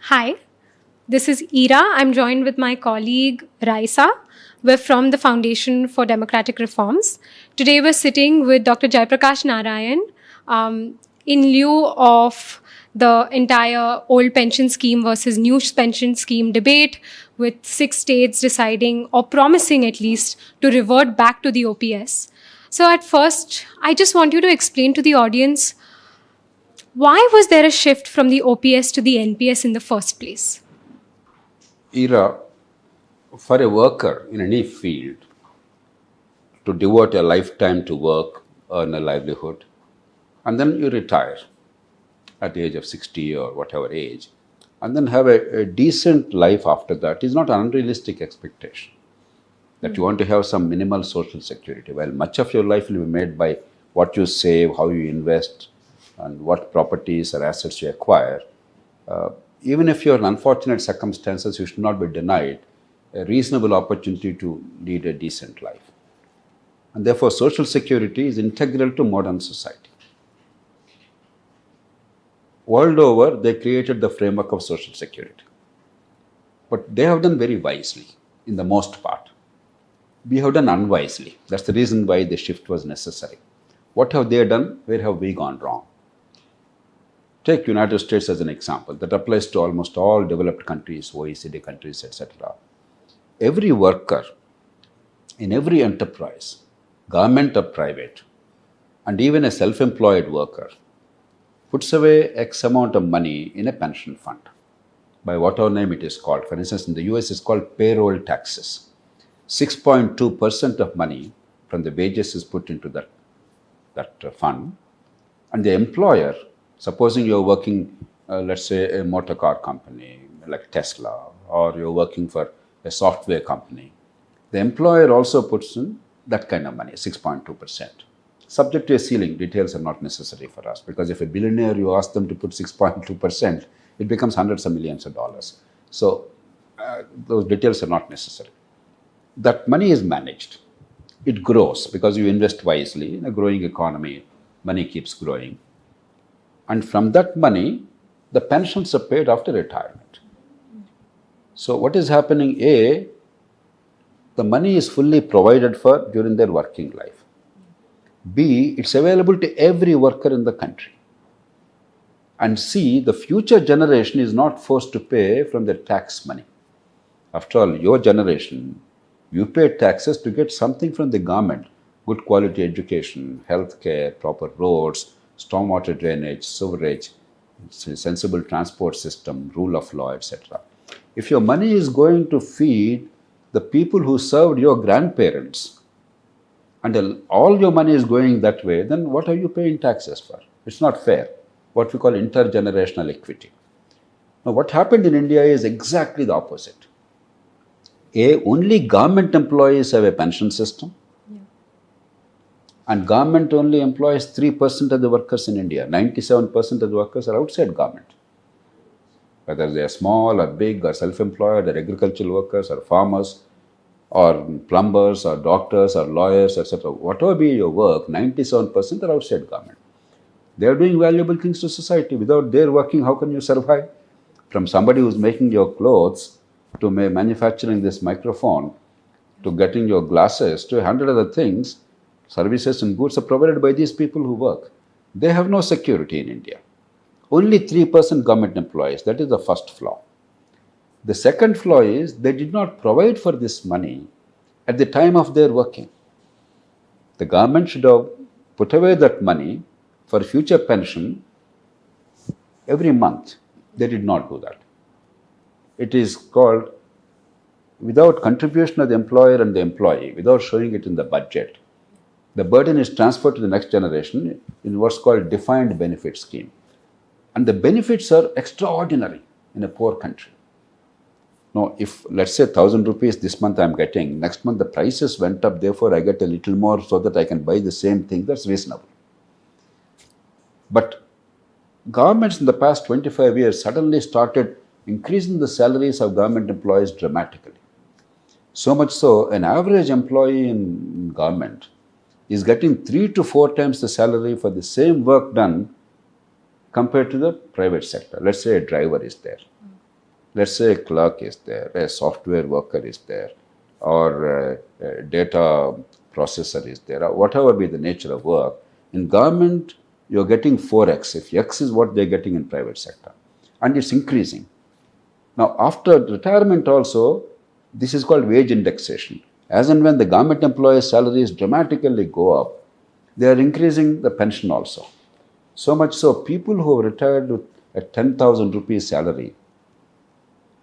Hi, this is Ira. I'm joined with my colleague Raisa. We're from the Foundation for Democratic Reforms. Today we're sitting with Dr. Jayaprakash Narayan in lieu of the entire old pension scheme versus new pension scheme debate, with 6 states deciding or promising at least to revert back to the OPS. So at first, I just want you to explain to the audience, why was there a shift from the OPS to the NPS in the first place? Era for a worker in any field to devote a lifetime to work, earn a livelihood, and then you retire at the age of 60 or whatever age, and then have a decent life after that is not an unrealistic expectation. That you want to have some minimal social security, while much of your life will be made by what you save, how you invest, and what properties or assets you acquire. Even if you're in unfortunate circumstances, you should not be denied a reasonable opportunity to lead a decent life. And therefore, social security is integral to modern society. World over, they created the framework of social security. But they have done very wisely, in the most part. We have done unwisely. That's the reason why the shift was necessary. What have they done? Where have we gone wrong? Take United States as an example. That applies to almost all developed countries, OECD countries, etc. Every worker in every enterprise, government or private, and even a self-employed worker, puts away X amount of money in a pension fund, by whatever name it is called. For instance, in the US, it's called payroll taxes. 6.2% of money from the wages is put into that fund, and the employer, supposing you're working, let's say, a motor car company like Tesla, or you're working for a software company, the employer also puts in that kind of money, 6.2%. Subject to a ceiling, details are not necessary for us, because if a billionaire, you ask them to put 6.2%, it becomes hundreds of millions of dollars. So those details are not necessary. That money is managed. It grows because you invest wisely. In a growing economy, money keeps growing. And from that money, the pensions are paid after retirement. So what is happening? A, the money is fully provided for during their working life. B, it's available to every worker in the country. And C, the future generation is not forced to pay from their tax money. After all, your generation, you pay taxes to get something from the government: good quality education, health care, proper roads, stormwater drainage, sewerage, sensible transport system, rule of law, etc. If your money is going to feed the people who served your grandparents, and all your money is going that way, then what are you paying taxes for? It's not fair. What we call intergenerational equity. Now, what happened in India is exactly the opposite. Only government employees have a pension system. And government only employs 3% of the workers in India. 97% of the workers are outside government. Whether they are small or big or self-employed or agricultural workers or farmers or plumbers or doctors or lawyers, etc. Whatever be your work, 97% are outside government. They are doing valuable things to society. Without their working, how can you survive? From somebody who's making your clothes, to manufacturing this microphone, to getting your glasses, to 100 other things, services and goods are provided by these people who work. They have no security in India. Only 3% government employees. That is the first flaw. The second flaw is they did not provide for this money at the time of their working. The government should have put away that money for future pension every month. They did not do that. It is called, without contribution of the employer and the employee, without showing it in the budget, the burden is transferred to the next generation in what's called defined benefit scheme. And the benefits are extraordinary in a poor country. Now, if, let's say, 1,000 rupees this month I'm getting, next month the prices went up, therefore I get a little more so that I can buy the same thing, that's reasonable. But governments in the past 25 years suddenly started increasing the salaries of government employees dramatically. So much so, an average employee in government is getting 3 to 4 times the salary for the same work done compared to the private sector. Let's say a driver is there. Let's say a clerk is there, a software worker is there, or a data processor is there, or whatever be the nature of work. In government, you're getting 4x, if x is what they're getting in private sector. And it's increasing. Now, after retirement also, this is called wage indexation. As and when the government employees' salaries dramatically go up, they are increasing the pension also. So much so, people who have retired with a 10,000 rupees salary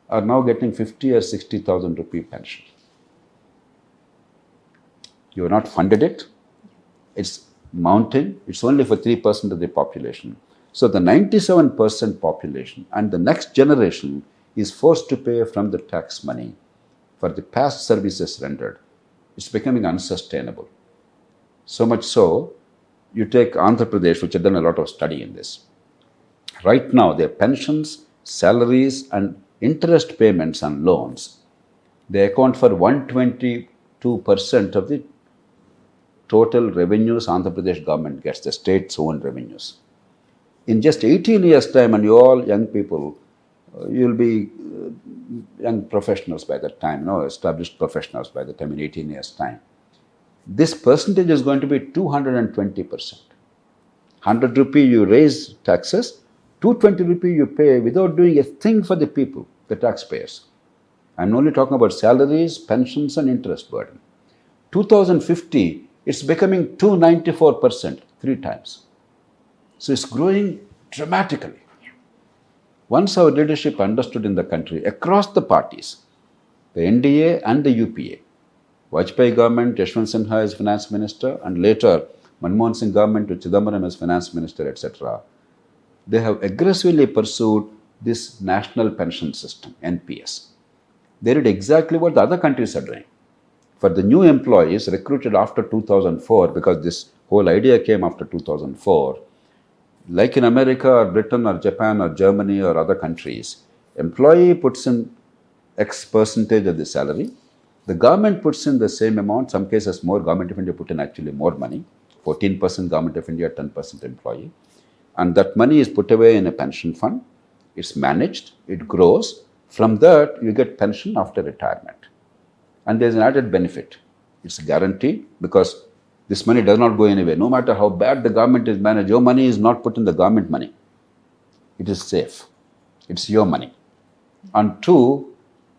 are now getting 50 or 60,000 rupee pension. You have not funded it. It's mounting. It's only for 3% of the population. So the 97% population and the next generation is forced to pay from the tax money for the past services rendered. It's becoming unsustainable. So much so, you take Andhra Pradesh, which have done a lot of study in this. Right now, their pensions, salaries, and interest payments on loans, they account for 122% of the total revenues Andhra Pradesh government gets, the state's own revenues. In just 18 years' time, and you all young people, you'll be young professionals by that time, established professionals by the time in 18 years' time. This percentage is going to be 220%. 100 rupee you raise taxes, 220 rupee you pay without doing a thing for the people, the taxpayers. I'm only talking about salaries, pensions, and interest burden. 2050, it's becoming 294%, 3 times. So it's growing dramatically. Once our leadership understood in the country, across the parties, the NDA and the UPA, Vajpayee government, Yashwant Sinha as finance minister, and later Manmohan Singh government with Chidambaram as finance minister, etc., they have aggressively pursued this national pension system, NPS. They did exactly what the other countries are doing. For the new employees recruited after 2004, because this whole idea came after 2004, like in America or Britain or Japan or Germany or other countries, employee puts in X percentage of the salary, the government puts in the same amount, some cases more, Government of India put in actually more money, 14% Government of India, 10% employee, and that money is put away in a pension fund, it's managed, it grows, from that you get pension after retirement. And there's an added benefit, it's guaranteed because this money does not go anywhere. No matter how bad the government is managed, your money is not put in the government money. It is safe. It's your money. And 2,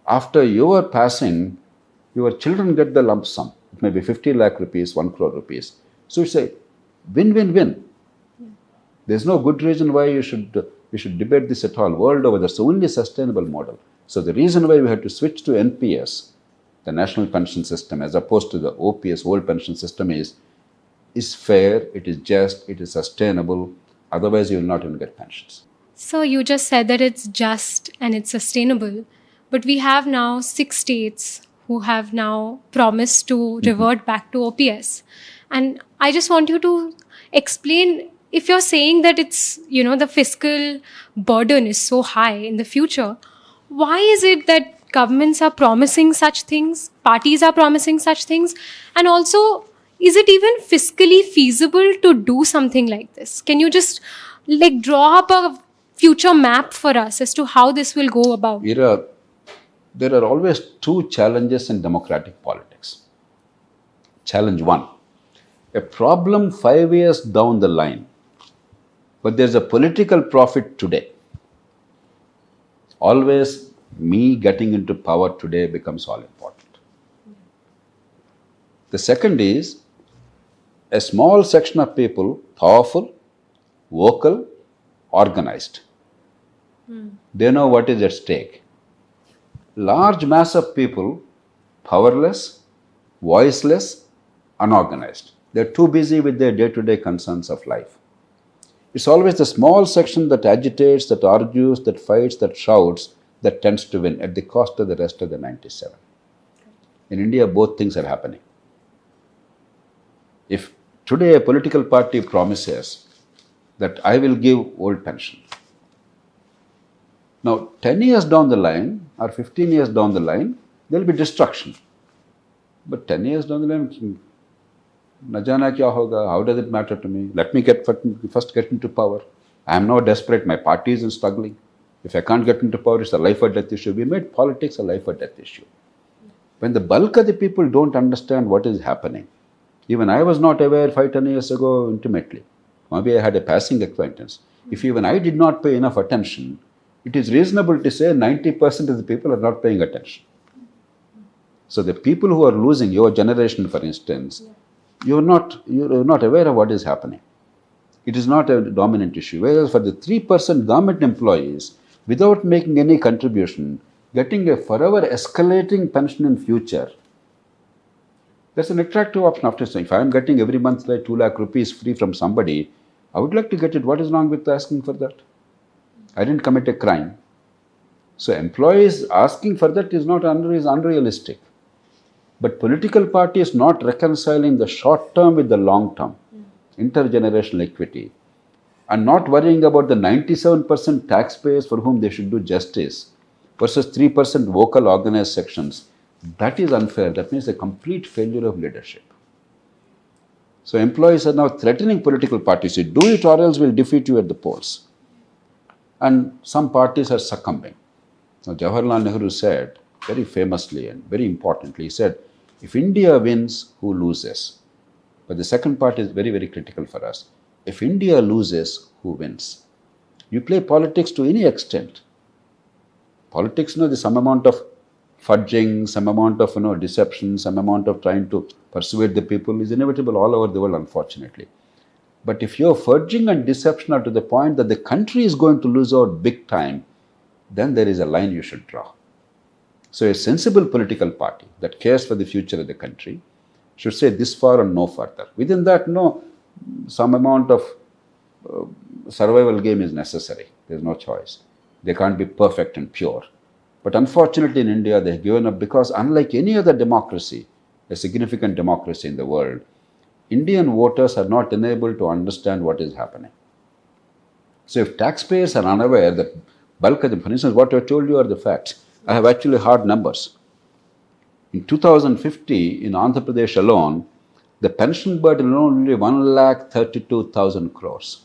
after your passing, your children get the lump sum. It may be 50 lakh rupees, 1 crore rupees. So it's a win-win-win. There's no good reason why we should debate this at all. World over, that's the only sustainable model. So the reason why we had to switch to NPS, the national pension system, as opposed to the OPS, old pension system, is fair, it is just, it is sustainable. Otherwise, you will not even get pensions. So you just said that it's just and it's sustainable. But we have now 6 states who have now promised to revert back to OPS. And I just want you to explain, if you're saying that it's, the fiscal burden is so high in the future, why is it that governments are promising such things, parties are promising such things, and also, is it even fiscally feasible to do something like this? Can you just draw up a future map for us as to how this will go about? Ira, there are always 2 challenges in democratic politics. Challenge 1, a problem 5 years down the line, but there's a political profit today. Always me getting into power today becomes all important. The second is a small section of people, powerful, vocal, organized. They know what is at stake. Large mass of people, powerless, voiceless, unorganized. They're too busy with their day-to-day concerns of life. It's always the small section that agitates, that argues, that fights, that shouts, that tends to win at the cost of the rest of the 97. In India, both things are happening. If today a political party promises that I will give old pension, now 10 years down the line or 15 years down the line, there will be destruction. But 10 years down the line, na jana kya hoga, how does it matter to me? Let me first get into power. I am now desperate, my party is struggling. If I can't get into power, it's a life or death issue. We made politics a life or death issue. When the bulk of the people don't understand what is happening, even I was not aware 5-10 years ago intimately. Maybe I had a passing acquaintance. If even I did not pay enough attention, it is reasonable to say 90% of the people are not paying attention. So the people who are losing, your generation for instance, you're not aware of what is happening. It is not a dominant issue. Whereas for the 3% government employees, without making any contribution, getting a forever escalating pension in future, that's an attractive option after saying, if I'm getting every month like 2 lakh rupees free from somebody, I would like to get it. What is wrong with asking for that? I didn't commit a crime. So employees asking for that is unrealistic. But political parties not reconciling the short term with the long term, intergenerational equity, and not worrying about the 97% taxpayers for whom they should do justice versus 3% vocal organized sections, that is unfair. That means a complete failure of leadership. So employees are now threatening political parties. Say, do it or else we'll defeat you at the polls. And some parties are succumbing. Now, Jawaharlal Nehru said, very famously and very importantly, he said, if India wins, who loses? But the second part is very, very critical for us. If India loses, who wins? You play politics to any extent. Politics, there's some amount of fudging, some amount of deception, some amount of trying to persuade the people is inevitable all over the world, unfortunately. But if your fudging and deception are to the point that the country is going to lose out big time, then there is a line you should draw. So a sensible political party that cares for the future of the country should say this far and no further. Within that, some amount of survival game is necessary. There's no choice. They can't be perfect and pure. But unfortunately in India, they've given up because unlike any other democracy, a significant democracy in the world, Indian voters are not enabled to understand what is happening. So if taxpayers are unaware that bulk of them, for instance, what I told you are the facts. I have actually hard numbers. In 2050, in Andhra Pradesh alone, the pension burden is only 1,32,000 crores.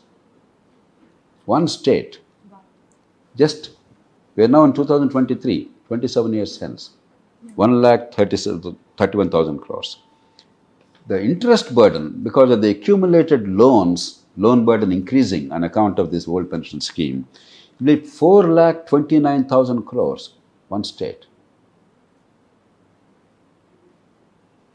One state. We are now in 2023, 27 years hence. 1,31,000 crores. The interest burden, because of the accumulated loans, loan burden increasing on account of this old pension scheme, will be 4,29,000 crores, one state.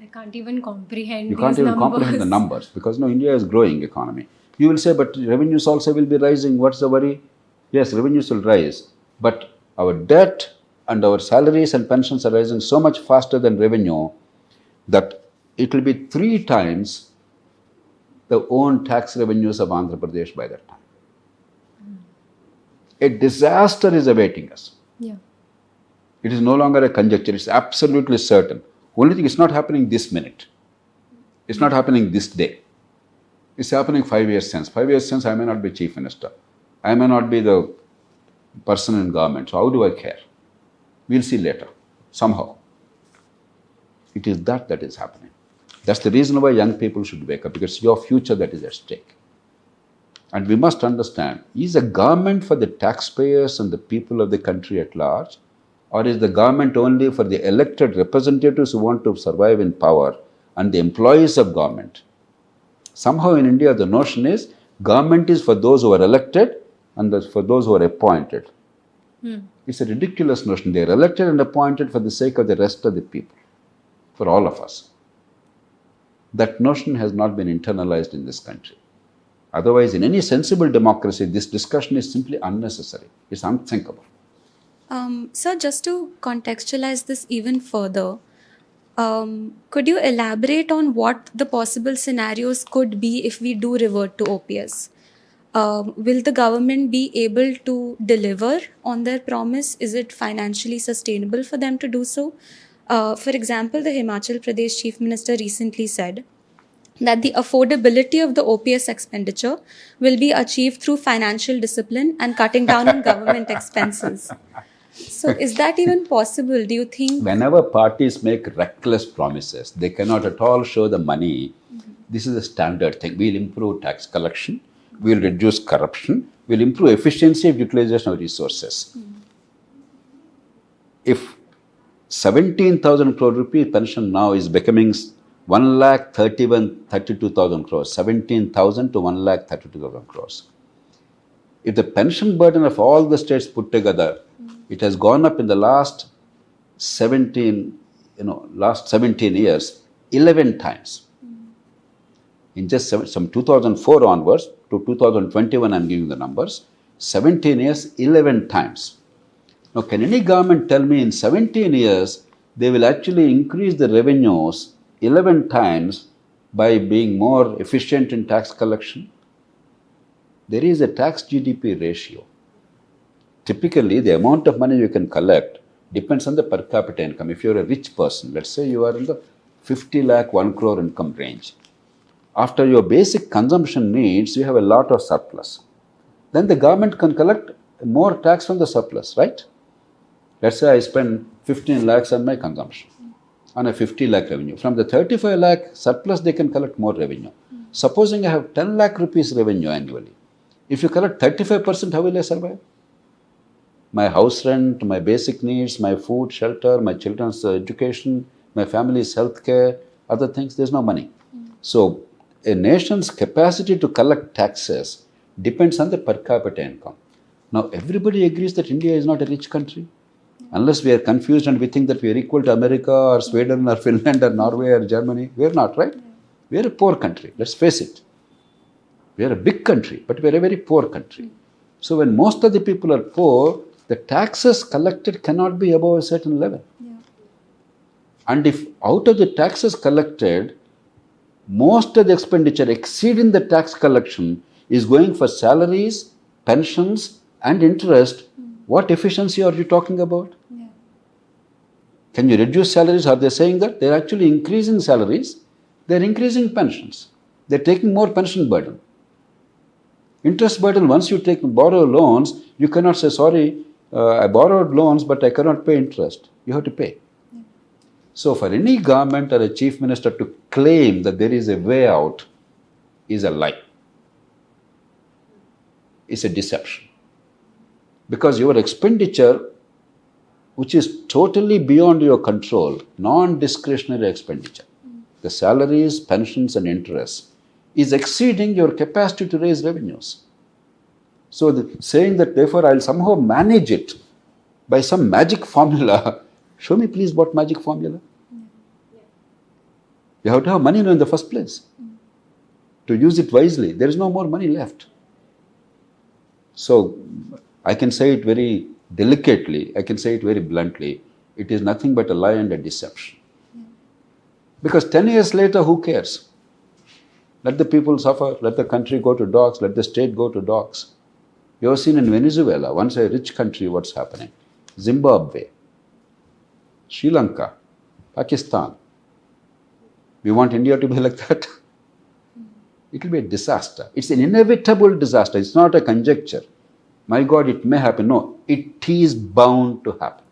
I can't even comprehend You can't even comprehend the numbers because India is growing economy. You will say, but revenues also will be rising. What's the worry? Yes, revenues will rise. But our debt and our salaries and pensions are rising so much faster than revenue that it will be 3 times the own tax revenues of Andhra Pradesh by that time. A disaster is awaiting us. Yeah. It is no longer a conjecture. It's absolutely certain. Only thing, it's not happening this minute. It's not happening this day. It's happening 5 years since. 5 years since, I may not be chief minister. I may not be the person in government. So how do I care? We'll see later. Somehow. It is that is happening. That's the reason why young people should wake up, because it's your future that is at stake. And we must understand, is a government for the taxpayers and the people of the country at large, or is the government only for the elected representatives who want to survive in power and the employees of government? Somehow in India, the notion is government is for those who are elected and for those who are appointed. It's a ridiculous notion. They are elected and appointed for the sake of the rest of the people, for all of us. That notion has not been internalized in this country. Otherwise, in any sensible democracy, this discussion is simply unnecessary. It's unthinkable. Sir, just to contextualize this even further, could you elaborate on what the possible scenarios could be if we do revert to OPS? Will the government be able to deliver on their promise? Is it financially sustainable for them to do so? For example, the Himachal Pradesh Chief Minister recently said that the affordability of the OPS expenditure will be achieved through financial discipline and cutting down on government expenses. So is that even possible, do you think? Whenever parties make reckless promises, they cannot at all show the money. This is a standard thing. We'll improve tax collection. we'll reduce corruption, we'll improve efficiency of utilization of resources. If 17,000 crore rupee pension now is becoming 1,32,000 crores, 17,000 to 1,32,000 crores. If the pension burden of all the states put together, it has gone up in the last 17 years, 11 times. In just some 2004 onwards to 2021, I'm giving the numbers, 17 years, 11 times. Now, can any government tell me in 17 years, they will actually increase the revenues 11 times by being more efficient in tax collection? There is a tax GDP ratio. Typically, the amount of money you can collect depends on the per capita income. If you're a rich person, let's say you are in the 50 lakh, 1 crore income range. After your basic consumption needs, you have a lot of surplus. Then the government can collect more tax from the surplus, right? Let's say I spend 15 lakhs on my consumption, on a 50 lakh revenue. From the 35 lakh surplus, they can collect more revenue. Supposing I have 10 lakh rupees revenue annually. If you collect 35%, how will I survive? My house rent, my basic needs, my food, shelter, my children's education, my family's health care, other things, there's no money. So, a nation's capacity to collect taxes depends on the per capita income. Now, everybody agrees that India is not a rich country. Unless we are confused and we think that we are equal to America or Sweden or Finland or Norway or Germany. We are not, right? We are a poor country. Let's face it. We are a big country, but we are a very poor country. So when most of the people are poor, the taxes collected cannot be above a certain level. Yeah. And if out of the taxes collected, most of the expenditure exceeding the tax collection is going for salaries, pensions, and interest, what efficiency are you talking about? Yeah. Can you reduce salaries? Are they saying that? They're actually increasing salaries. They're increasing pensions. They're taking more pension burden. Interest burden, once you borrow loans, you cannot say, sorry, I borrowed loans, but I cannot pay interest. You have to pay. Yeah. So for any government or a chief minister to claim that there is a way out is a lie. It's a deception. Because your expenditure, which is totally beyond your control, non-discretionary expenditure, the salaries, pensions, and interests, is exceeding your capacity to raise revenues. So saying that therefore I'll somehow manage it by some magic formula, show me please what magic formula. You have to have money in the first place. To use it wisely, there is no more money left. So I can say it very delicately, I can say it very bluntly, it is nothing but a lie and a deception. Yeah. Because 10 years later, who cares? Let the people suffer, let the country go to dogs, let the state go to dogs. You have seen in Venezuela, once a rich country, what's happening? Zimbabwe, Sri Lanka, Pakistan. We want India to be like that? It will be a disaster. It's an inevitable disaster. It's not a conjecture. My God, it may happen. No, it is bound to happen.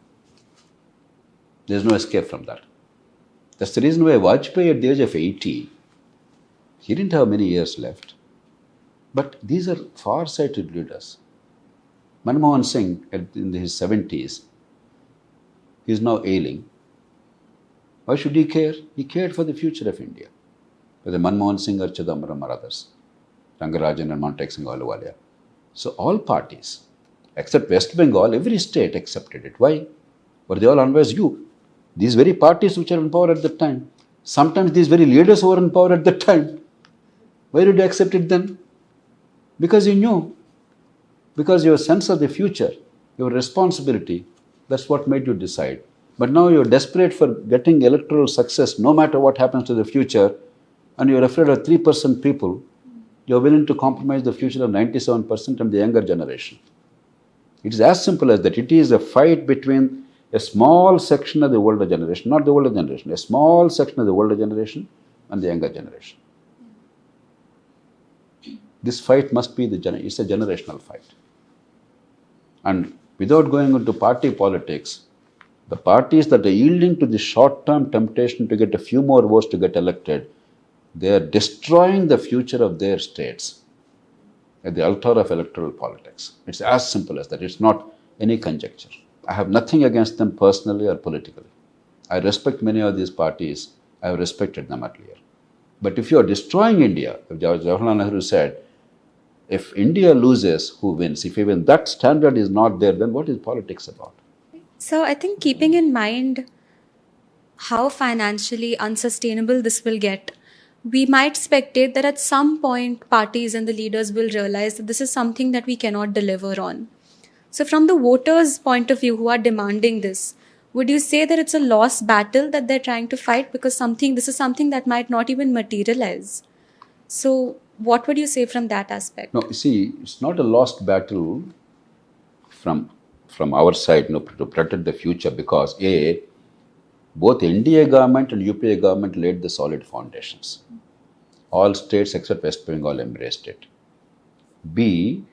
There's no escape from that. That's the reason why Vajpayee at the age of 80, he didn't have many years left. But these are far-sighted leaders. Manmohan Singh, in his 70s, he is now ailing. Why should he care? He cared for the future of India. Whether Manmohan Singh or Chidambaram or others, Rangarajan and Montek Singh Ahluwalia. So all parties, except West Bengal, every state accepted it. Why? Were they all unwise? These very parties which are in power at that time, sometimes these very leaders who were in power at that time, why did you accept it then? Because you knew. Because your sense of the future, your responsibility, that's what made you decide. But now you're desperate for getting electoral success no matter what happens to the future, and you're afraid of 3% people. You're willing to compromise the future of 97% and the younger generation. It is as simple as that. It is a fight between a small section of the older generation, not the older generation, a small section of the older generation and the younger generation. This fight must be it's a generational fight. And without going into party politics, the parties that are yielding to the short-term temptation to get a few more votes to get elected, they are destroying the future of their states. at the altar of electoral politics. It's as simple as that. It's not any conjecture. I have nothing against them personally or politically. I respect many of these parties. I have respected them earlier. But if you are destroying India, if Jawaharlal Nehru said, if India loses, who wins? If even that standard is not there, then what is politics about? So I think keeping in mind how financially unsustainable this will get, we might spectate that at some point parties and the leaders will realize that this is something that we cannot deliver on. So from the voters' point of view who are demanding this, would you say that it's a lost battle that they're trying to fight because this is something that might not even materialize? So what would you say from that aspect? No, you see, it's not a lost battle from our side, to protect the future, because both NDA government and UPA government laid the solid foundations. All states except West Bengal embraced it. B,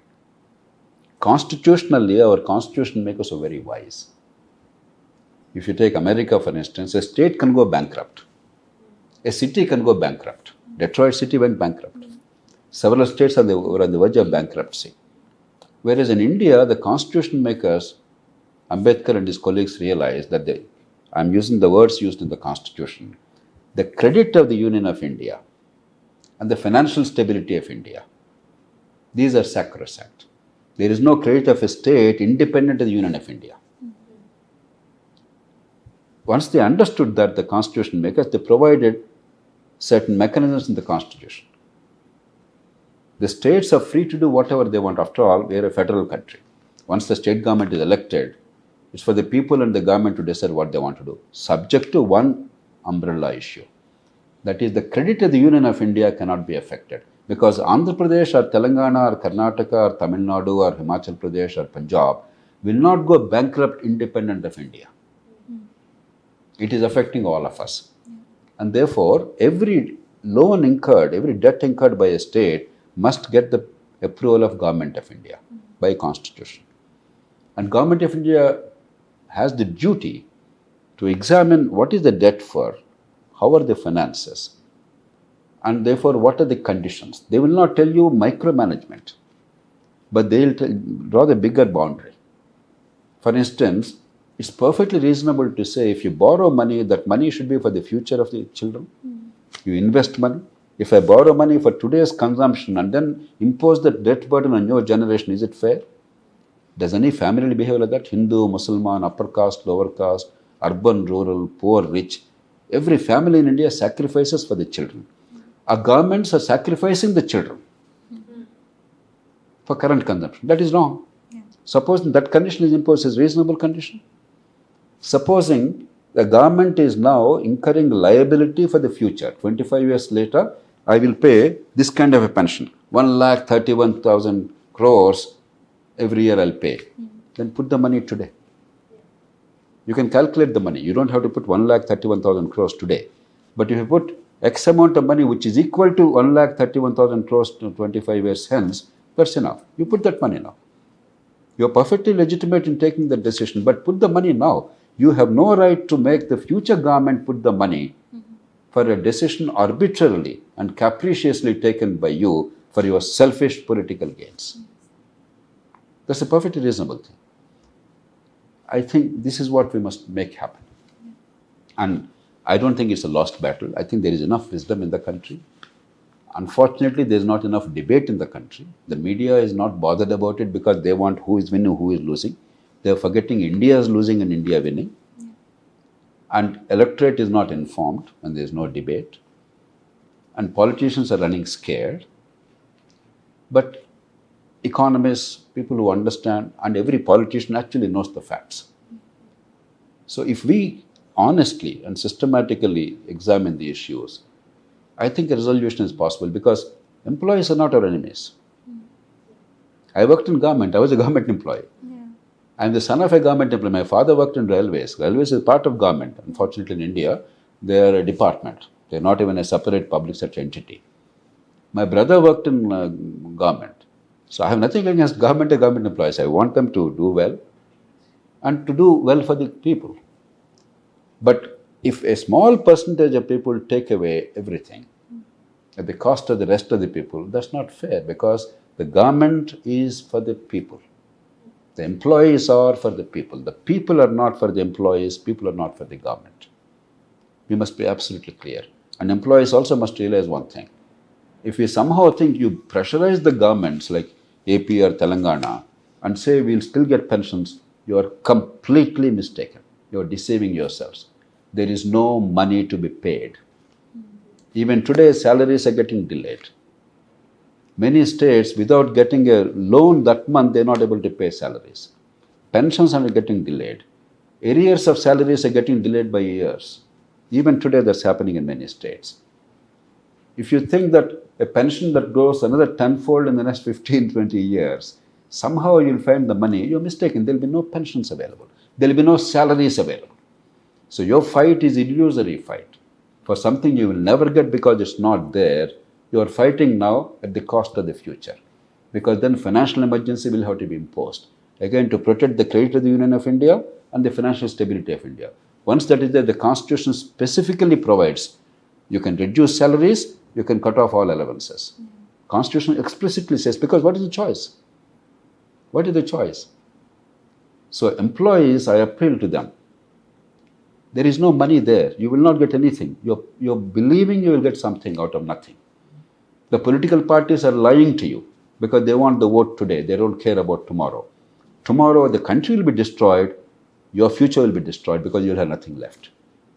constitutionally, our constitution makers are very wise. If you take America, for instance, a state can go bankrupt. A city can go bankrupt. Detroit City went bankrupt. Several states were on the verge of bankruptcy. Whereas in India, the constitution makers, Ambedkar and his colleagues, realized that I'm using the words used in the constitution, the credit of the Union of India and the financial stability of India, these are sacrosanct. There is no credit of a state independent of the Union of India. Once they understood that, the constitution makers, they provided certain mechanisms in the constitution. The states are free to do whatever they want. After all, we are a federal country. Once the state government is elected, it's for the people and the government to decide what they want to do, subject to one umbrella issue. That is, the credit of the Union of India cannot be affected, because Andhra Pradesh or Telangana or Karnataka or Tamil Nadu or Himachal Pradesh or Punjab will not go bankrupt independent of India. It is affecting all of us. And therefore, every loan incurred, every debt incurred by a state must get the approval of Government of India by Constitution. And Government of India has the duty to examine what is the debt for, how are the finances, and therefore what are the conditions. They will not tell you micromanagement, but they will draw the bigger boundary. For instance, it's perfectly reasonable to say if you borrow money, that money should be for the future of the children. You invest money. If I borrow money for today's consumption and then impose the debt burden on your generation, is it fair? Does any family behave like that? Hindu, Muslim, upper caste, lower caste, urban, rural, poor, rich. Every family in India sacrifices for the children. Our governments are sacrificing the children for current consumption. That is wrong. Supposing that condition is imposed as reasonable condition. Supposing the government is now incurring liability for the future. 25 years later, I will pay this kind of a pension. 1,31,000 crores every year I'll pay. Then put the money today. You can calculate the money. You don't have to put 1,31,000 crores today. But if you put X amount of money which is equal to 1,31,000 crores to 25 years hence, that's enough. You put that money now. You are perfectly legitimate in taking that decision, but put the money now. You have no right to make the future government put the money for a decision arbitrarily and capriciously taken by you for your selfish political gains. That's a perfectly reasonable thing. I think this is what we must make happen. And I don't think it's a lost battle. I think there is enough wisdom in the country. Unfortunately, there is not enough debate in the country. The media is not bothered about it because they want who is winning, who is losing. They are forgetting India is losing and India winning. And electorate is not informed and there is no debate. And politicians are running scared. But economists, people who understand, and every politician actually knows the facts. So if we honestly and systematically examine the issues, I think a resolution is possible because employees are not our enemies. I worked in government. I was a government employee. I am the son of a government employee. My father worked in railways. Railways is part of government. Unfortunately, in India, they are a department. They are not even a separate public sector entity. My brother worked in government. So I have nothing against government and government employees. I want them to do well and to do well for the people. But if a small percentage of people take away everything at the cost of the rest of the people, that's not fair because The government is for the people. The employees are for the people. The people are not for the employees. People are not for the government. We must be absolutely clear. And employees also must realize one thing. If you somehow think you pressurize the governments like AP or Telangana and say we'll still get pensions, you are completely mistaken. You are deceiving yourselves. There is no money to be paid. Even today, salaries are getting delayed. Many states, without getting a loan that month, they're not able to pay salaries. Pensions are getting delayed. Arrears of salaries are getting delayed by years. Even today, that's happening in many states. If you think that a pension that grows another tenfold in the next 15, 20 years, somehow you'll find the money, you're mistaken. There'll be no pensions available. There'll be no salaries available. So your fight is illusory fight. For something you will never get because it's not there, you are fighting now at the cost of the future. Because then financial emergency will have to be imposed. Again, to protect the credit of the Union of India and the financial stability of India. Once that is there, the Constitution specifically provides you can reduce salaries, you can cut off all allowances. Constitution explicitly says, because what is the choice? What is the choice? So employees, I appeal to them. There is no money there. You will not get anything. You're believing you will get something out of nothing. The political parties are lying to you because they want the vote today. They don't care about tomorrow. Tomorrow, the country will be destroyed. Your future will be destroyed because you'll have nothing left.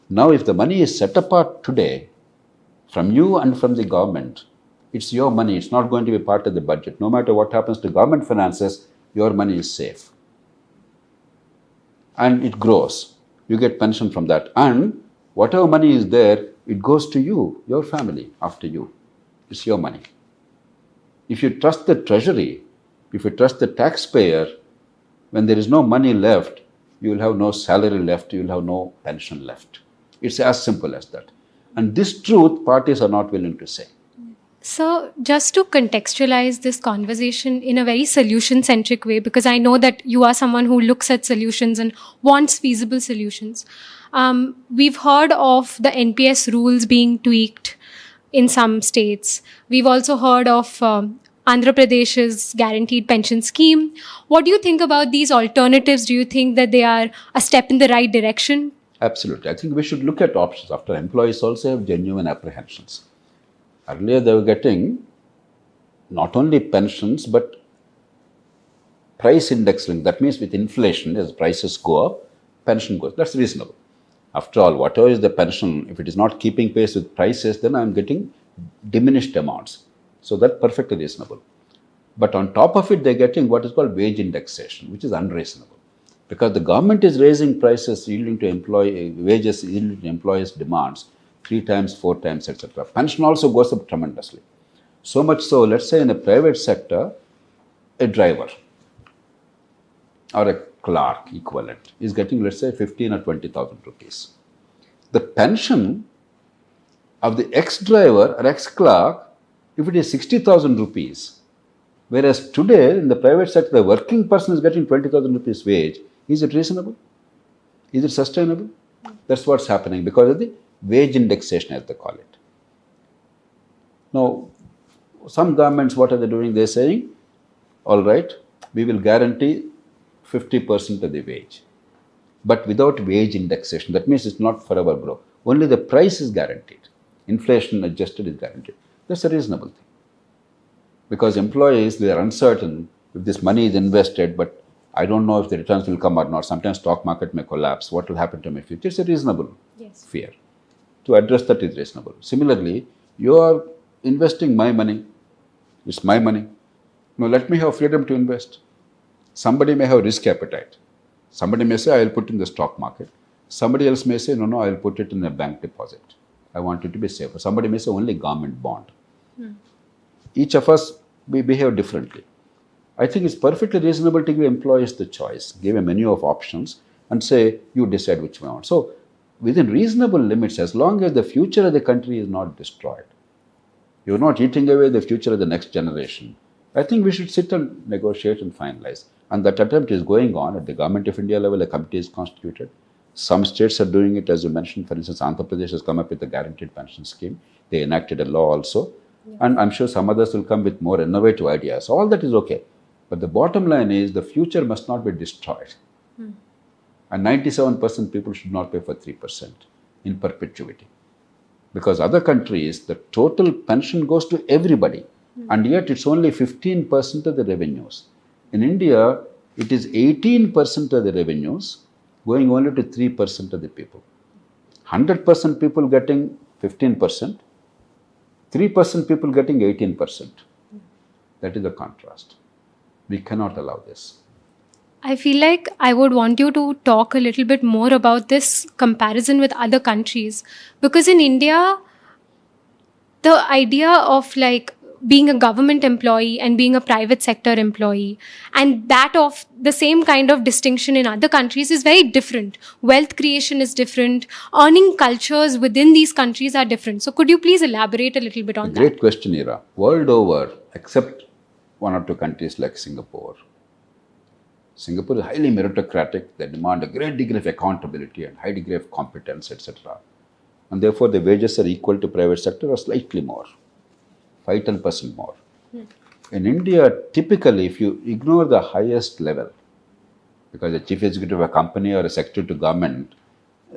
Now, if the money is set apart today from you and from the government, it's your money. It's not going to be part of the budget. No matter what happens to government finances, your money is safe. And it grows. You get pension from that. And whatever money is there, it goes to you, your family, after you. It's your money. If you trust the treasury, if you trust the taxpayer, when there is no money left, you will have no salary left, you will have no pension left. It's as simple as that. And this truth, parties are not willing to say. So, just to contextualize this conversation in a very solution-centric way, because I know that you are someone who looks at solutions and wants feasible solutions. We've heard of the NPS rules being tweaked in some states. We've also heard of Andhra Pradesh's guaranteed pension scheme. What do you think about these alternatives? Do you think that they are a step in the right direction? Absolutely. I think we should look at options. After employees also have genuine apprehensions. Earlier, they were getting not only pensions, but price index link. That means with inflation, as prices go up, pension goes. That's reasonable. After all, whatever is the pension, if it is not keeping pace with prices, then I'm getting diminished amounts. So that's perfectly reasonable. But on top of it, they're getting what is called wage indexation, which is unreasonable. Because the government is raising prices yielding to wages yielding to employees' demands 3 times, 4 times, etc. Pension also goes up tremendously. So much so, let's say in the private sector, a driver or a clerk equivalent is getting, let's say, 15 or 20,000 rupees. The pension of the ex-driver or ex-clerk, if it is 60,000 rupees, whereas today in the private sector, the working person is getting 20,000 rupees wage, is it reasonable? Is it sustainable? That's what's happening because of the wage indexation, as they call it. Now, some governments, what are they doing? They're saying, all right, we will guarantee 50% of the wage, but without wage indexation. That means it's not forever grow. Only the price is guaranteed. Inflation adjusted is guaranteed. That's a reasonable thing. Because employees, they are uncertain if this money is invested, but I don't know if the returns will come or not. Sometimes stock market may collapse. What will happen to my future? It's a reasonable fear. To address that is reasonable. Similarly, you are investing my money. It's my money. Now let me have freedom to invest. Somebody may have risk appetite. Somebody may say, I will put in the stock market. Somebody else may say, no, I will put it in a bank deposit. I want it to be safer. Somebody may say only government bond. Each of us, we behave differently. I think it's perfectly reasonable to give employees the choice, give a menu of options and say, you decide which one you want. So within reasonable limits, as long as the future of the country is not destroyed, you're not eating away the future of the next generation, I think we should sit and negotiate and finalize. And that attempt is going on at the Government of India level. A committee is constituted. Some states are doing it, as you mentioned. For instance, Andhra Pradesh has come up with a guaranteed pension scheme. They enacted a law also. And I'm sure some others will come with more innovative ideas. All that is okay. But the bottom line is the future must not be destroyed. And 97% people should not pay for 3% in perpetuity. Because other countries, the total pension goes to everybody. And yet it's only 15% of the revenues. In India, it is 18% of the revenues going only to 3% of the people. 100% people getting 15%, 3% people getting 18%. That is the contrast. We cannot allow this. I feel like I would want you to talk a little bit more about this comparison with other countries, because in India, the idea of like being a government employee and being a private sector employee, and that of the same kind of distinction in other countries is very different. Wealth creation is different. Earning cultures within these countries are different. So could you please elaborate a little bit on that? Great question, Ira. World over, except one or two countries like Singapore. Singapore is highly meritocratic. They demand a great degree of accountability and high degree of competence, etc. And therefore, the wages are equal to private sector or slightly more, 5-10% more. In India, typically, if you ignore the highest level, because a chief executive of a company or a secretary to government,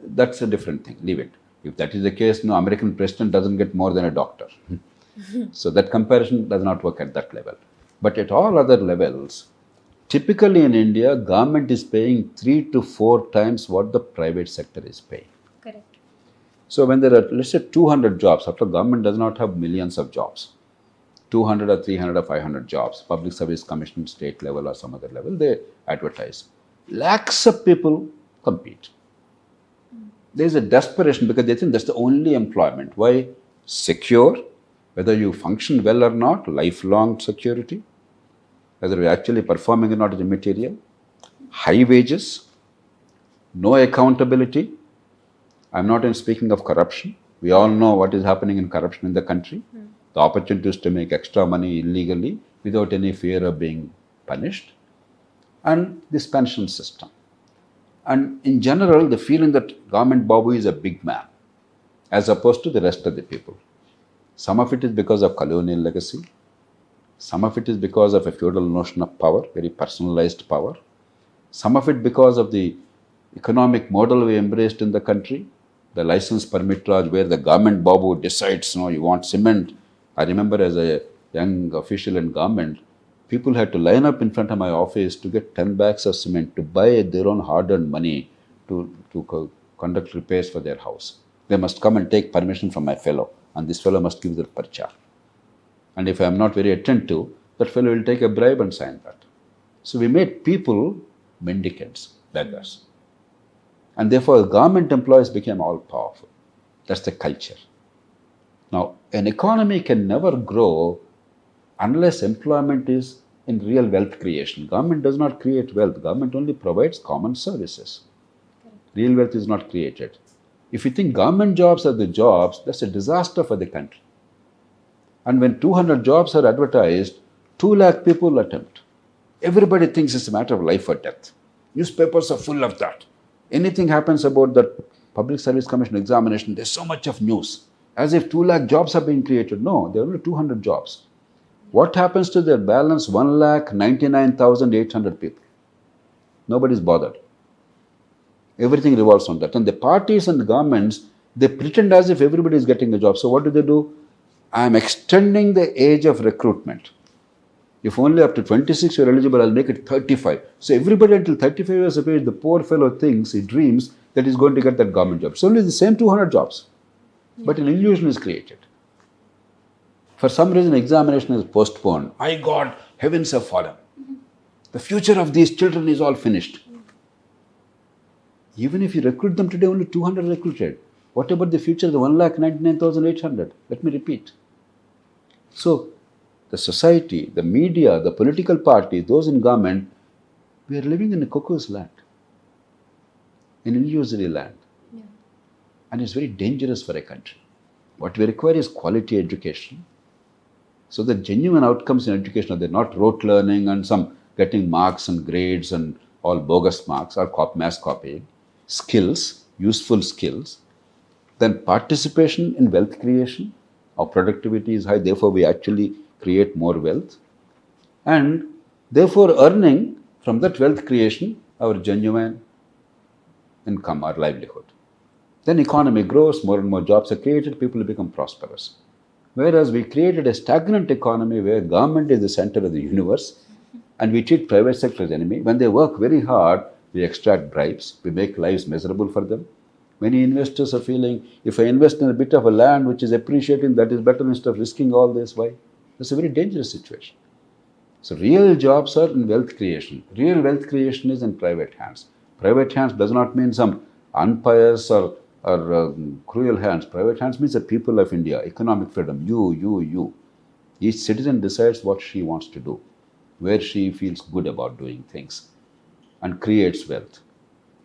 that's a different thing. Leave it. If that is the case, no American president doesn't get more than a doctor. So that comparison does not work at that level. But at all other levels, typically in India, government is paying 3 to 4 times what the private sector is paying. Correct. So when there are, let's say, 200 jobs, after government does not have millions of jobs, 200 or 300 or 500 jobs, public service commission, state level or some other level, they advertise. Lakhs of people compete. There is a desperation because they think that's the only employment. Why? Secure, whether you function well or not, lifelong security, whether you're actually performing or not is immaterial, high wages, no accountability. I'm not even speaking of corruption. We all know what is happening in corruption in the country. The opportunities to make extra money illegally without any fear of being punished. And this pension system. And in general, the feeling that government Babu is a big man as opposed to the rest of the people. Some of it is because of colonial legacy. Some of it is because of a feudal notion of power, very personalized power. Some of it because of the economic model we embraced in the country, the license permit Raj, where the government Babu decides, you want cement. I remember as a young official in government, people had to line up in front of my office to get 10 bags of cement to buy their own hard-earned money to conduct repairs for their house. They must come and take permission from my fellow, and this fellow must give their parcha. And if I am not very attentive, that fellow will take a bribe and sign that. So we made people mendicants, beggars. And therefore, government employees became all powerful. That's the culture. Now, an economy can never grow unless employment is in real wealth creation. Government does not create wealth. Government only provides common services. Real wealth is not created. If you think government jobs are the jobs, that's a disaster for the country. And when 200 jobs are advertised, 2 lakh people attempt. Everybody thinks it's a matter of life or death. Newspapers are full of that. Anything happens about the Public Service Commission examination, there's so much of news. As if 2 lakh jobs are being created. No, there are only 200 jobs. What happens to their balance 1,99,800 people? Nobody's bothered. Everything revolves on that. And the parties and the governments, they pretend as if everybody is getting a job. So what do? I am extending the age of recruitment. If only up to 26 you're eligible, I'll make it 35. So everybody until 35 years of age, the poor fellow thinks, he dreams that he's going to get that government job. It's only the same 200 jobs. But an illusion is created. For some reason, examination is postponed. My God, heavens have fallen. The future of these children is all finished. Even if you recruit them today, only 200 recruited. What about the future of the 1,99,800? Let me repeat. So, the society, the media, the political party, those in government, we are living in a cuckoo's land, an illusory land. Yeah. And it's very dangerous for a country. What we require is quality education. So the genuine outcomes in education are they're not rote learning and some getting marks and grades and all bogus marks or mass copying. Skills, useful skills. Then participation in wealth creation, our productivity is high, therefore we actually create more wealth. And therefore earning from that wealth creation our genuine income, our livelihood. Then economy grows, more and more jobs are created, people become prosperous. Whereas we created a stagnant economy where government is the center of the universe and we treat private sector as enemy. When they work very hard, we extract bribes, we make lives miserable for them. Many investors are feeling, if I invest in a bit of a land which is appreciating, that is better instead of risking all this. Why? It's a very dangerous situation. So real jobs are in wealth creation. Real wealth creation is in private hands. Private hands does not mean some unpious or cruel hands. Private hands means the people of India, economic freedom, you. Each citizen decides what she wants to do, where she feels good about doing things, and creates wealth.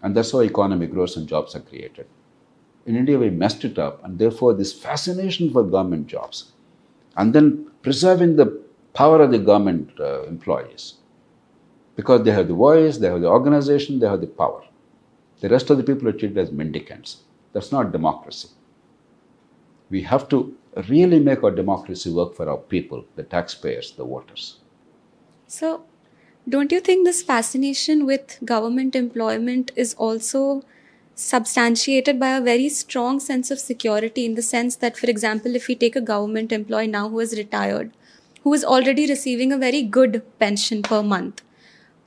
And that's how economy grows and jobs are created. In India, we messed it up, and therefore this fascination for government jobs, and then preserving the power of the government employees, because they have the voice, they have the organization, they have the power. The rest of the people are treated as mendicants. That's not democracy. We have to really make our democracy work for our people, the taxpayers, the voters. So, don't you think this fascination with government employment is also substantiated by a very strong sense of security, in the sense that, for example, if we take a government employee now who is retired, who is already receiving a very good pension per month,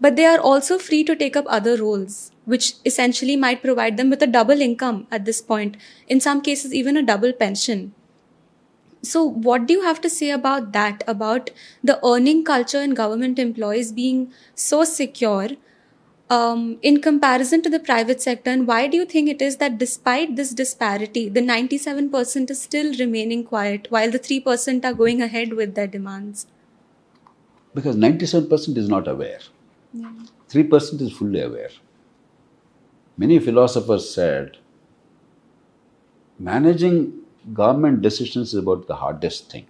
but they are also free to take up other roles, which essentially might provide them with a double income at this point, in some cases even a double pension. So what do you have to say about that, about the earning culture in government employees being so secure in comparison to the private sector? And why do you think it is that despite this disparity, the 97% is still remaining quiet while the 3% are going ahead with their demands? Because 97% is not aware. 3% is fully aware. Many philosophers said managing government decisions is about the hardest thing.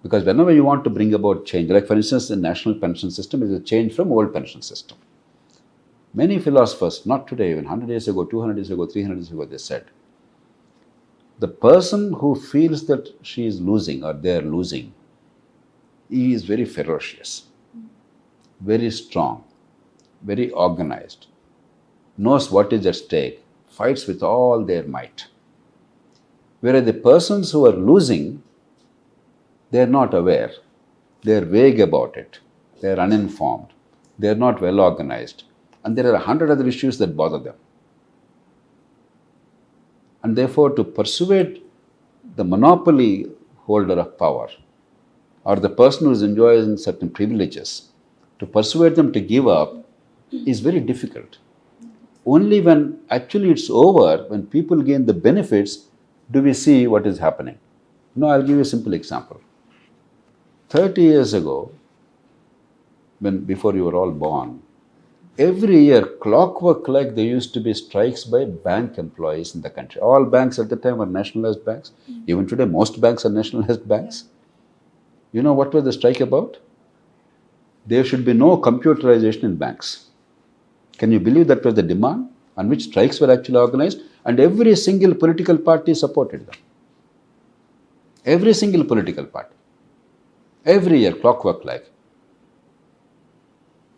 Because whenever you want to bring about change, like for instance, the national pension system is a change from old pension system. Many philosophers, not today, even 100 years ago, 200 years ago, 300 years ago, they said, the person who feels that she is losing or they are losing, he is very ferocious, very strong, very organized, knows what is at stake, fights with all their might. Whereas the persons who are losing, they are not aware, they are vague about it, they are uninformed, they are not well organized, and there are 100 other issues that bother them. And therefore, to persuade the monopoly holder of power or the person who is enjoying certain privileges, to persuade them to give up is very difficult. Only when actually it's over, when people gain the benefits, do we see what is happening. Now, I'll give you a simple example. 30 years ago, before you were all born, every year, clockwork like, there used to be strikes by bank employees in the country. All banks at the time were nationalized banks. Even today, most banks are nationalized banks. You know what was the strike about? There should be no computerization in banks. Can you believe that was the demand on which strikes were actually organized? And every single political party supported them. Every single political party. Every year, clockwork like.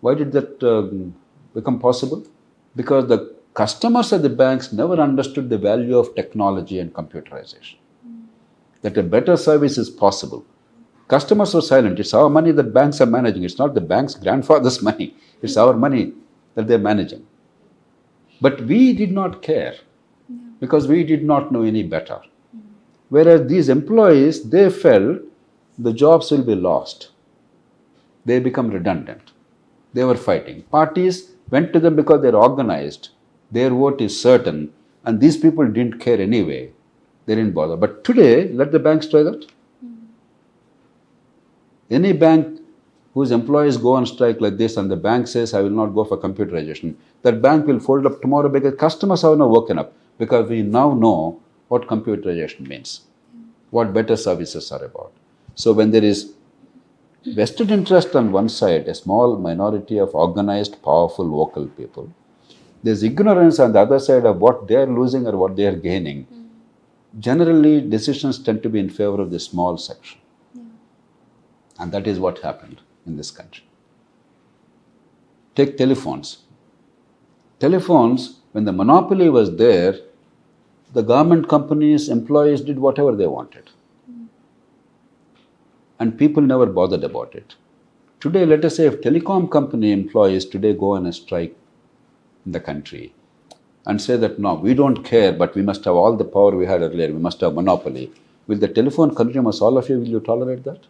Why did that become possible? Because the customers of the banks never understood the value of technology and computerization. That a better service is possible. Customers were silent. It's our money that banks are managing. It's not the bank's grandfather's money. It's our money that they're managing. But we did not care because we did not know any better. Whereas these employees, they felt the jobs will be lost. They become redundant. They were fighting. Parties went to them because they're organized. Their vote is certain. And these people didn't care anyway. They didn't bother. But today, let the banks try that. Any bank whose employees go on strike like this and the bank says, I will not go for computerization, that bank will fold up tomorrow because customers have now woken up, because we now know what computerization means, what better services are about. So when there is vested interest on one side, a small minority of organized, powerful, vocal people, there's ignorance on the other side of what they are losing or what they are gaining. generally decisions tend to be in favor of the small section. And that is what happened in this country. Take telephones. Telephones, when the monopoly was there, the government companies, employees did whatever they wanted. And people never bothered about it. Today, let us say if telecom company employees today go on a strike in the country and say that no, we don't care, but we must have all the power we had earlier, we must have monopoly. Will the telephone consumers, all of you, will you tolerate that?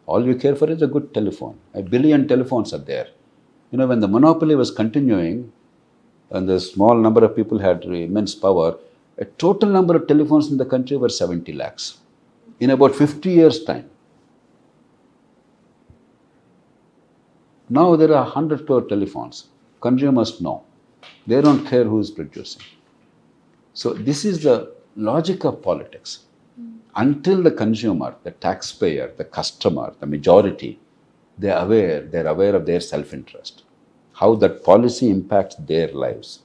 All you care for is a good telephone. 1 billion telephones are there. You know, when the monopoly was continuing and the small number of people had immense power, a total number of telephones in the country were 70 lakhs in about 50 years' time. Now there are 100 crore telephones. Consumers know. They don't care who is producing. So this is the logic of politics. Until the consumer, the taxpayer, the customer, the majority, they're aware of their self-interest, how that policy impacts their lives.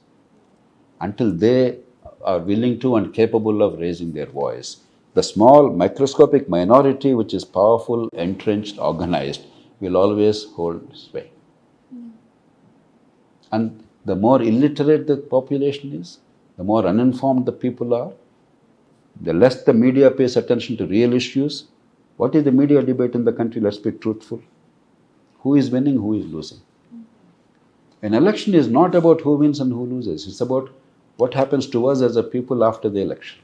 Until they are willing to and capable of raising their voice, the small microscopic minority which is powerful, entrenched, organized, will always hold sway. And the more illiterate the population is, the more uninformed the people are, the less the media pays attention to real issues. What is the media debate in the country? Let's be truthful. Who is winning, who is losing? An election is not about who wins and who loses. It's about what happens to us as a people after the election.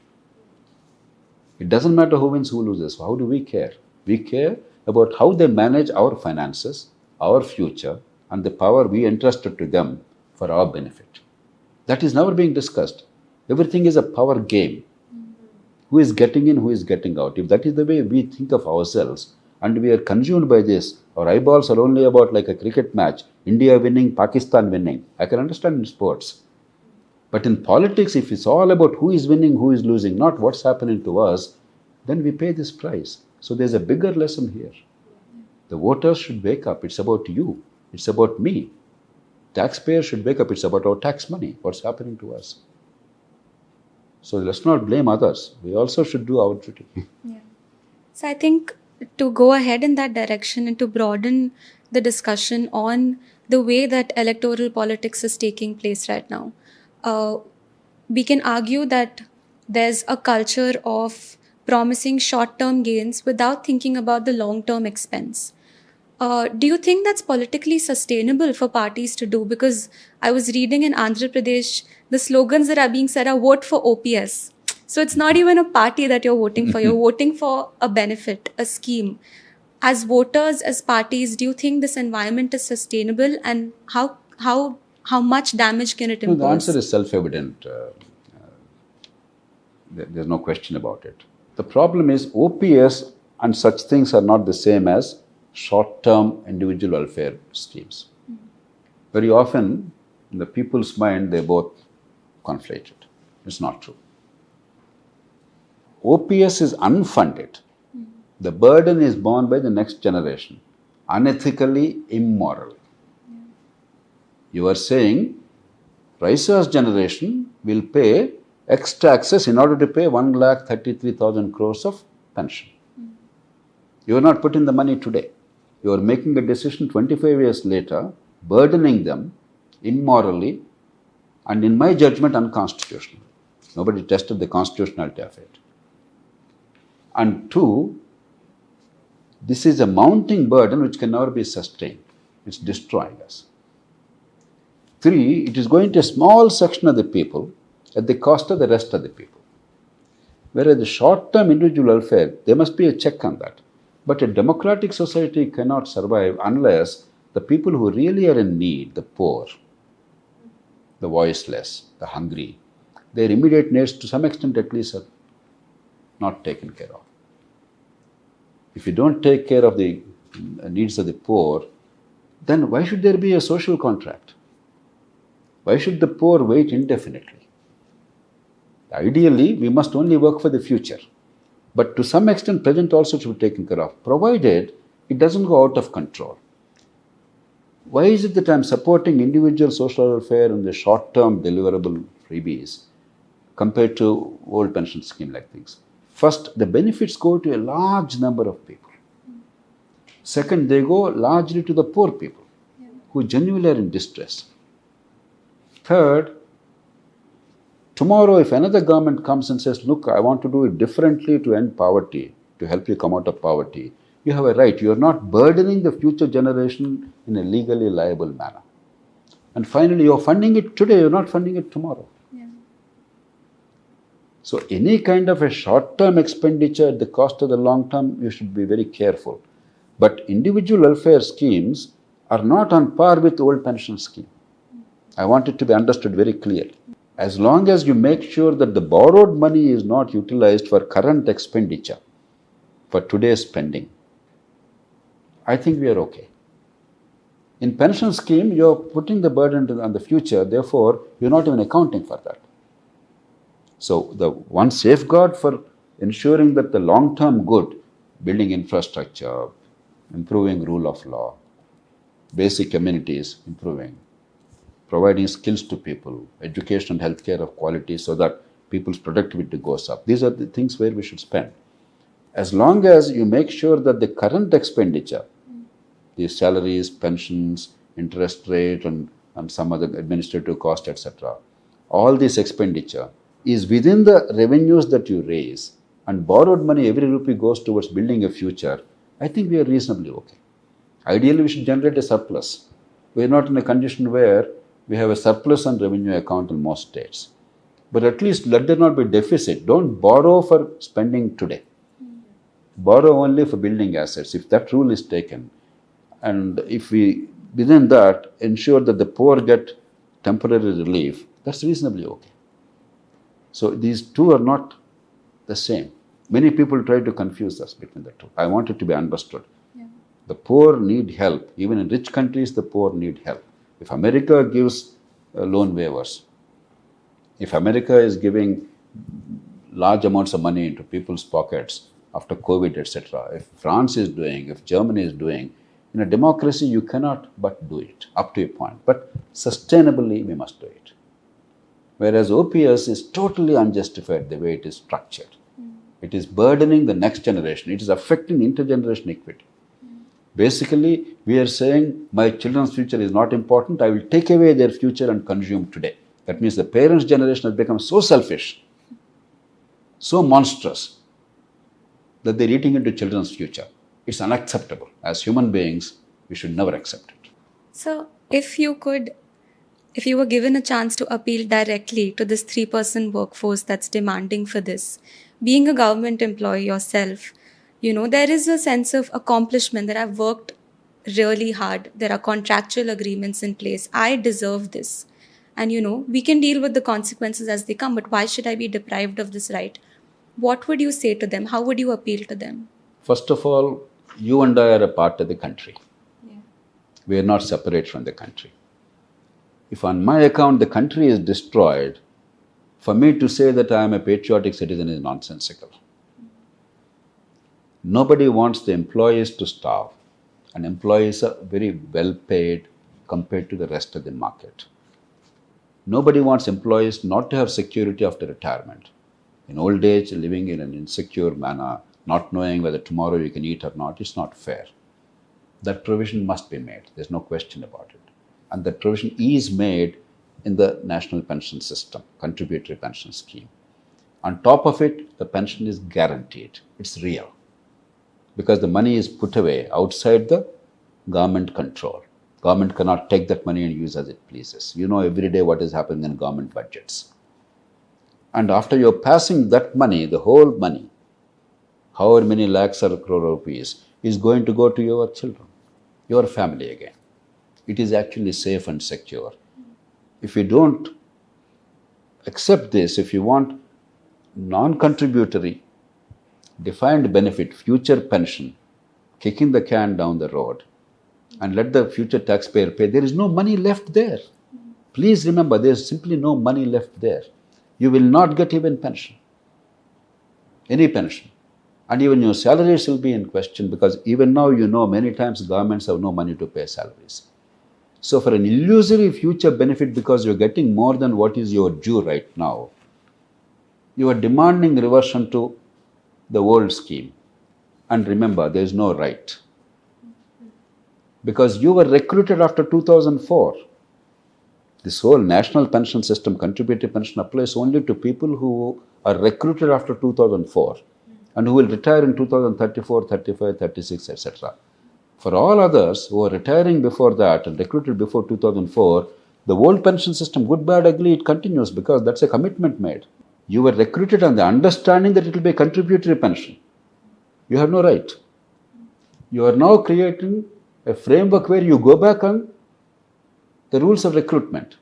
It doesn't matter who wins, who loses. How do we care? We care about how they manage our finances, our future, and the power we entrusted to them for our benefit. That is never being discussed. Everything is a power game. Who is getting in, who is getting out? If that is the way we think of ourselves and we are consumed by this, our eyeballs are only about like a cricket match, India winning, Pakistan winning. I can understand in sports. But in politics, if it's all about who is winning, who is losing, not what's happening to us, then we pay this price. So there's a bigger lesson here. The voters should wake up. It's about you. It's about me. Taxpayers should wake up. It's about our tax money. What's happening to us? So let's not blame others. We also should do our duty. Yeah. So I think to go ahead in that direction and to broaden the discussion on the way that electoral politics is taking place right now, we can argue that there's a culture of promising short-term gains without thinking about the long-term expense. Do you think that's politically sustainable for parties to do? Because I was reading in Andhra Pradesh, the slogans that are being said are vote for OPS. So it's not even a party that you're voting for. You're voting for a benefit, a scheme. As voters, as parties, do you think this environment is sustainable, and how much damage can it impose? No, the answer is self-evident. There's no question about it. The problem is OPS and such things are not the same as short-term individual welfare schemes. Very often, in the people's mind, they both conflated. It's not true. OPS is unfunded. The burden is borne by the next generation, unethically, immorally. You are saying Raisa's generation will pay X taxes in order to pay 1,33,000 crores of pension. You are not putting the money today. You are making a decision 25 years later, burdening them immorally and, in my judgment, unconstitutional. Nobody tested the constitutionality of it. And two, this is a mounting burden which can never be sustained. It's destroying us. Three, it is going to a small section of the people at the cost of the rest of the people. Whereas the short-term individual welfare, there must be a check on that. But a democratic society cannot survive unless the people who really are in need, the poor, the voiceless, the hungry, their immediate needs to some extent at least are not taken care of. If you don't take care of the needs of the poor, then why should there be a social contract? Why should the poor wait indefinitely? Ideally, we must only work for the future. But to some extent, present also should be taken care of, provided it doesn't go out of control. Why is it that I'm supporting individual social welfare and the short-term deliverable freebies compared to old pension scheme like things. First, the benefits go to a large number of people. Second, they go largely to the poor people who genuinely are in distress. Third, tomorrow if another government comes and says, look, I want to do it differently to end poverty, to help you come out of poverty, you have a right. You are not burdening the future generation in a legally liable manner. And finally, you are funding it today, you are not funding it tomorrow. So any kind of a short-term expenditure at the cost of the long-term, you should be very careful. But individual welfare schemes are not on par with old pension scheme. I want it to be understood very clearly. As long as you make sure that the borrowed money is not utilized for current expenditure, for today's spending, I think we are okay. In pension scheme, you are putting the burden on the future, therefore you are not even accounting for that. So the one safeguard for ensuring that the long-term good, building infrastructure, improving rule of law, basic amenities improving, providing skills to people, education and healthcare of quality so that people's productivity goes up. These are the things where we should spend. As long as you make sure that the current expenditure, the salaries, pensions, interest rate and some other administrative cost, etc., all this expenditure is within the revenues that you raise and borrowed money, every rupee goes towards building a future, I think we are reasonably okay. Ideally, we should generate a surplus. We are not in a condition where we have a surplus on revenue account in most states. But at least let there not be deficit. Don't borrow for spending today. Borrow only for building assets. If that rule is taken, and if we, within that, ensure that the poor get temporary relief, that's reasonably okay. So these two are not the same. Many people try to confuse us between the two. I want it to be understood. The poor need help. Even in rich countries, the poor need help. If America gives loan waivers, if America is giving large amounts of money into people's pockets after COVID, etc., if France is doing, if Germany is doing, in a democracy, you cannot but do it up to a point. But sustainably, we must do it. Whereas OPS is totally unjustified the way it is structured. It is burdening the next generation. It is affecting intergeneration equity. Basically, we are saying, my children's future is not important. I will take away their future and consume today. That means the parents' generation has become so selfish, so monstrous, that they're eating into children's future. It's unacceptable. As human beings, we should never accept it. So, if you were given a chance to appeal directly to this 3% workforce that's demanding for this, being a government employee yourself, there is a sense of accomplishment that I've worked really hard. There are contractual agreements in place. I deserve this. And, we can deal with the consequences as they come, but why should I be deprived of this right? What would you say to them? How would you appeal to them? First of all, you and I are a part of the country. We are not separate from the country. If on my account the country is destroyed, for me to say that I am a patriotic citizen is nonsensical. Nobody wants the employees to starve, and employees are very well paid compared to the rest of the market. Nobody wants employees not to have security after retirement. In old age, living in an insecure manner, not knowing whether tomorrow you can eat or not, is not fair. That provision must be made. There's no question about it. And that provision is made in the national pension system, contributory pension scheme. On top of it, the pension is guaranteed. It's real. Because the money is put away outside the government control. Government cannot take that money and use as it pleases. You know every day what is happening in government budgets. And after you're passing that money, the whole money, however many lakhs or crore rupees, is going to go to your children, your family again. It is actually safe and secure. If you don't accept this, if you want non-contributory, defined benefit, future pension, kicking the can down the road, and let the future taxpayer pay, there is no money left there. Please remember, there is simply no money left there. You will not get even pension, any pension. And even your salaries will be in question, because even now many times governments have no money to pay salaries. So for an illusory future benefit, because you're getting more than what is your due right now, You are demanding reversion to the old scheme. And remember, there is no right. Because you were recruited after 2004. This whole national pension system, contributory pension, applies only to people who are recruited after 2004 and who will retire in 2034, 35, 36, etc. For all others who are retiring before that and recruited before 2004, the old pension system, good, bad, ugly, it continues because that's a commitment made. You were recruited on the understanding that it will be a contributory pension. You have no right. You are now creating a framework where you go back on the rules of recruitment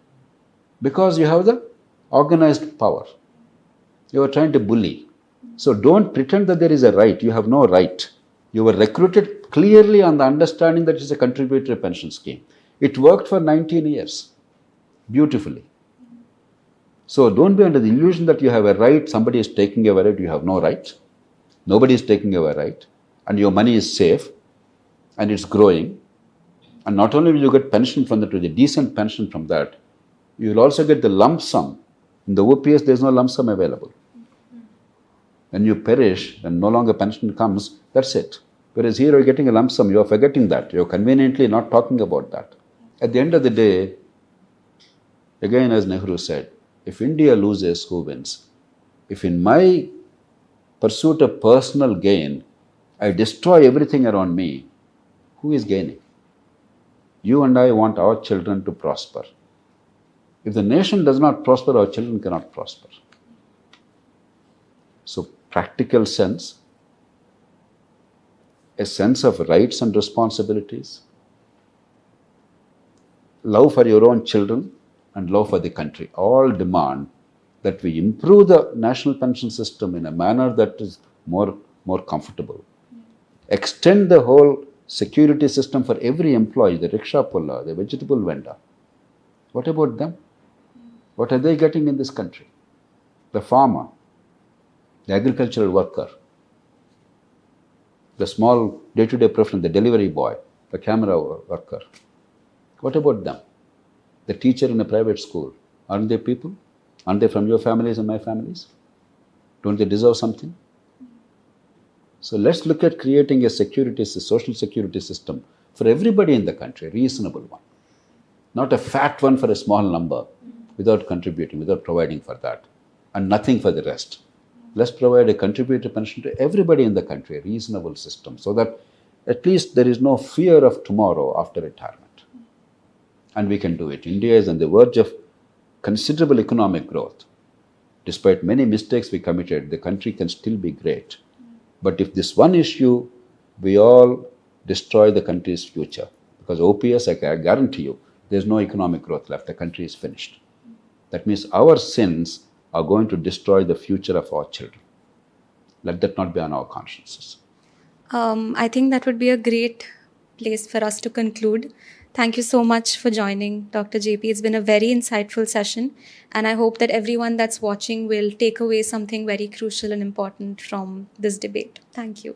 because you have the organized power. You are trying to bully. So don't pretend that there is a right. You have no right. You were recruited clearly on the understanding that it's a contributory pension scheme. It worked for 19 years beautifully. So don't be under the illusion that you have a right, somebody is taking away right. You have no right. Nobody is taking away right. And your money is safe and it's growing. And not only will you get pension from that, with a decent pension from that, you will also get the lump sum. In the OPS, there is no lump sum available. When you perish and no longer pension comes, that's it. Whereas here you're getting a lump sum, you're forgetting that. You're conveniently not talking about that. At the end of the day, again, as Nehru said, if India loses, who wins? If in my pursuit of personal gain, I destroy everything around me, who is gaining? You and I want our children to prosper. If the nation does not prosper, our children cannot prosper. So, practical sense, a sense of rights and responsibilities, love for your own children and love for the country, all demand that we improve the national pension system in a manner that is more comfortable. Extend the whole security system for every employee, the rickshaw puller, the vegetable vendor. What about them? What are they getting in this country? The farmer, the agricultural worker, the small day-to-day professional, the delivery boy, the camera worker. What about them? The teacher in a private school. Aren't they people? Aren't they from your families and my families? Don't they deserve something? So let's look at creating a social security system for everybody in the country, a reasonable one. Not a fat one for a small number without contributing, without providing for that, and nothing for the rest. Let's provide a contributory pension to everybody in the country, a reasonable system, so that at least there is no fear of tomorrow after retirement. And we can do it. India is on the verge of considerable economic growth. Despite many mistakes we committed, the country can still be great. But if this one issue, we all destroy the country's future. Because OPS, I guarantee you, there's no economic growth left. The country is finished. That means our sins are going to destroy the future of our children. Let that not be on our consciences. I think that would be a great place for us to conclude. Thank you so much for joining, Dr. JP. It's been a very insightful session, and I hope that everyone that's watching will take away something very crucial and important from this debate. Thank you.